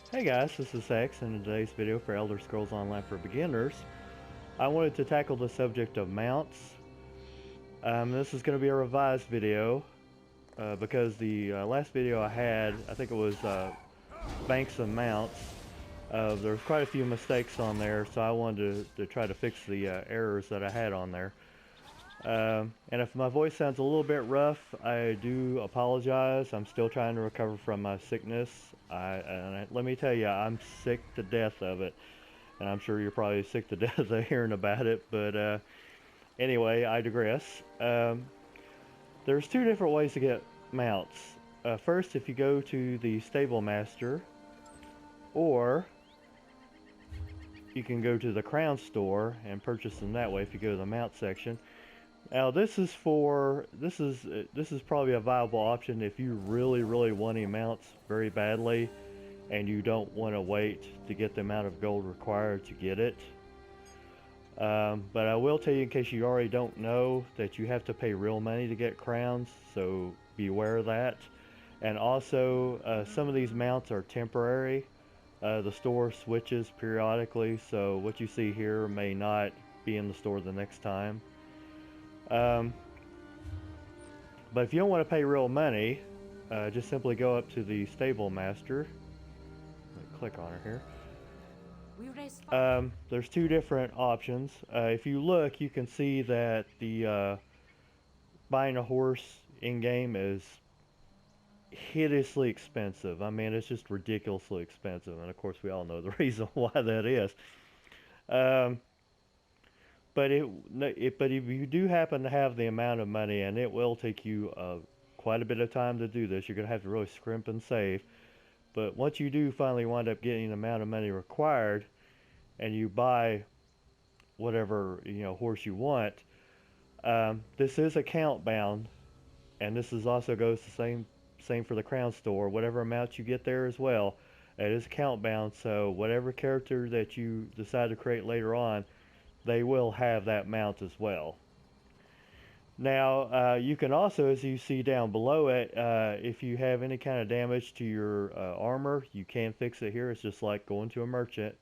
Hey guys, this is X, and in today's video for Elder Scrolls Online for Beginners, I wanted to tackle the subject of mounts. This is going to be a revised video because the last video I had, I think it was banks of mounts. There was quite a few mistakes on there, so I wanted to try to fix the errors that I had on there. And if my voice sounds a little bit rough, I do apologize. I'm still trying to recover from my sickness. Let me tell you, I'm sick to death of it. And I'm sure you're probably sick to death of hearing about it. But anyway, I digress. There's two different ways to get mounts. First, if you go to the Stable Master, or you can go to the Crown Store and purchase them that way if you go to the mount section. Now this is probably a viable option if you really want mounts very badly and you don't want to wait to get the amount of gold required to get it. But I will tell you, in case you already don't know, that you have to pay real money to get crowns, so beware of that. And also some of these mounts are temporary. The store switches periodically, so what you see here may not be in the store the next time. But if you don't want to pay real money, just simply go up to the Stable Master. Click on her here. There's two different options. If you look, you can see that the buying a horse in-game is hideously expensive. I mean, it's just ridiculously expensive, and of course we all know the reason why that is. But if you do happen to have the amount of money, and it will take you quite a bit of time to do this, you're going to have to really scrimp and save. But once you do finally wind up getting the amount of money required, and you buy whatever horse you want, this is account bound, and this is also goes the same for the Crown Store. Whatever amount you get there as well, it is account bound. So whatever character that you decide to create later on, they will have that mount as well. Now, you can also, as you see down below it, if you have any kind of damage to your armor, you can fix it here. It's just like going to a merchant.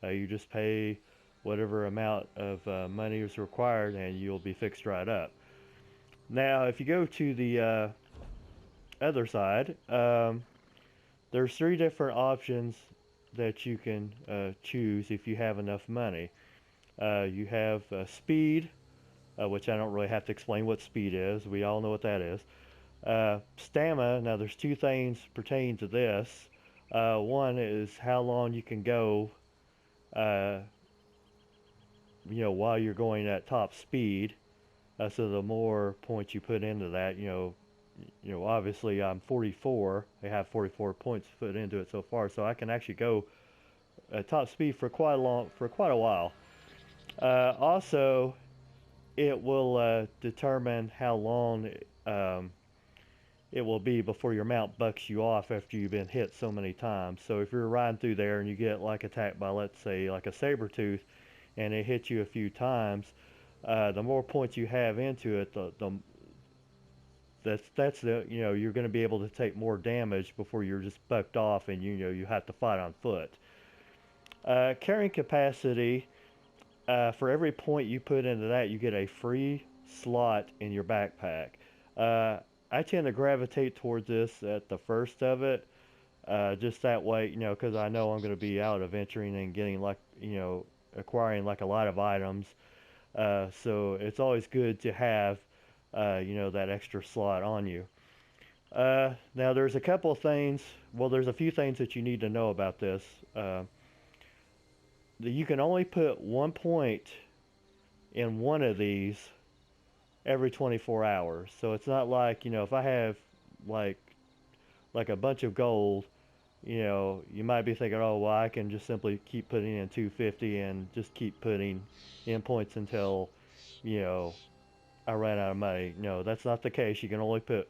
You just pay whatever amount of money is required, and you'll be fixed right up. Now, if you go to the other side, there's three different options that you can choose if you have enough money. You have speed, which I don't really have to explain what speed is. We all know what that is. Stamina. Now there's two things pertaining to this. One is how long you can go, while you're going at top speed. So the more points you put into that, obviously I'm 44. I have 44 points put into it so far, so I can actually go at top speed for quite a while. Also, it will determine how long it will be before your mount bucks you off after you've been hit so many times. So if you're riding through there and you get like attacked by, let's say, like a saber tooth, and it hits you a few times, the more points you have into it, you're going to be able to take more damage before you're just bucked off and you have to fight on foot. Carrying capacity. For every point you put into that, you get a free slot in your backpack. I tend to gravitate towards this at the first of it, just that way, because I know I'm going to be out adventuring and getting acquiring like a lot of items. So it's always good to have, that extra slot on you. Now there's a couple of things. Well, there's a few things that you need to know about this. You can only put 1 point in one of these every 24 hours. So it's not like, if I have like a bunch of gold, you might be thinking, oh, well, I can just simply keep putting in 250 and just keep putting in points until, I ran out of money. No, that's not the case. You can only put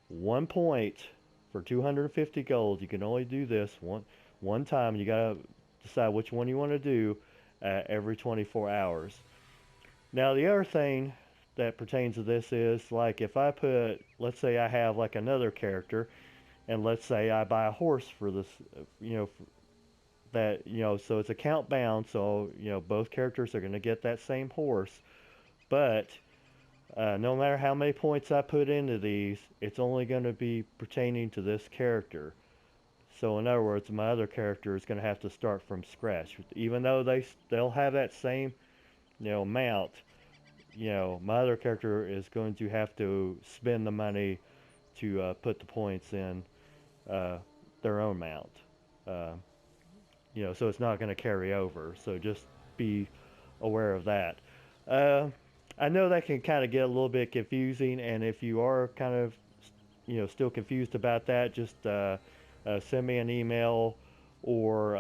1 point for 250 gold. You can only do this one time. You gotta decide which one you want to do every 24 hours. Now the other thing that pertains to this is, like, if I put, let's say I have like another character, and let's say I buy a horse for this, that, so it's a count bound, so, both characters are going to get that same horse, but no matter how many points I put into these, it's only going to be pertaining to this character. So in other words, my other character is going to have to start from scratch. Even though they'll have that same, mount, my other character is going to have to spend the money to put the points in their own mount. Uh, so it's not going to carry over. So just be aware of that. I know that can kind of get a little bit confusing, and if you are kind of, still confused about that, just send me an email, or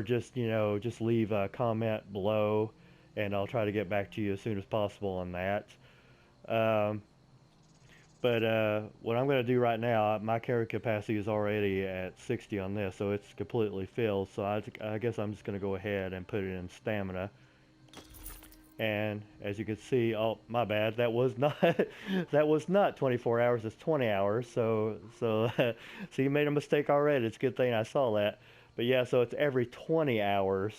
just, just leave a comment below, and I'll try to get back to you as soon as possible on that. But what I'm going to do right now, my carry capacity is already at 60 on this, so it's completely filled. So I guess I'm just going to go ahead and put it in stamina. And as you can see, oh, my bad, that was not that was not 24 hours, it's 20 hours. So so you made a mistake already. It's a good thing I saw that. But yeah, so it's every 20 hours.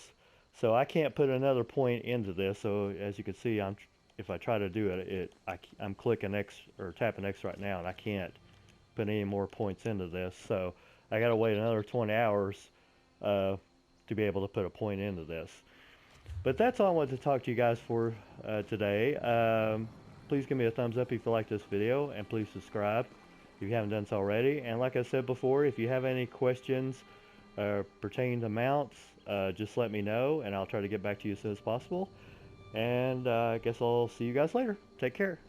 So I can't put another point into this. So as you can see, if I try to do it, I'm clicking X or tapping X right now, and I can't put any more points into this. So I got to wait another 20 hours to be able to put a point into this. But that's all I wanted to talk to you guys for today. Please give me a thumbs up if you like this video, and please subscribe if you haven't done so already. And like I said before, if you have any questions pertaining to mounts, just let me know, and I'll try to get back to you as soon as possible. And I guess I'll see you guys later. Take care.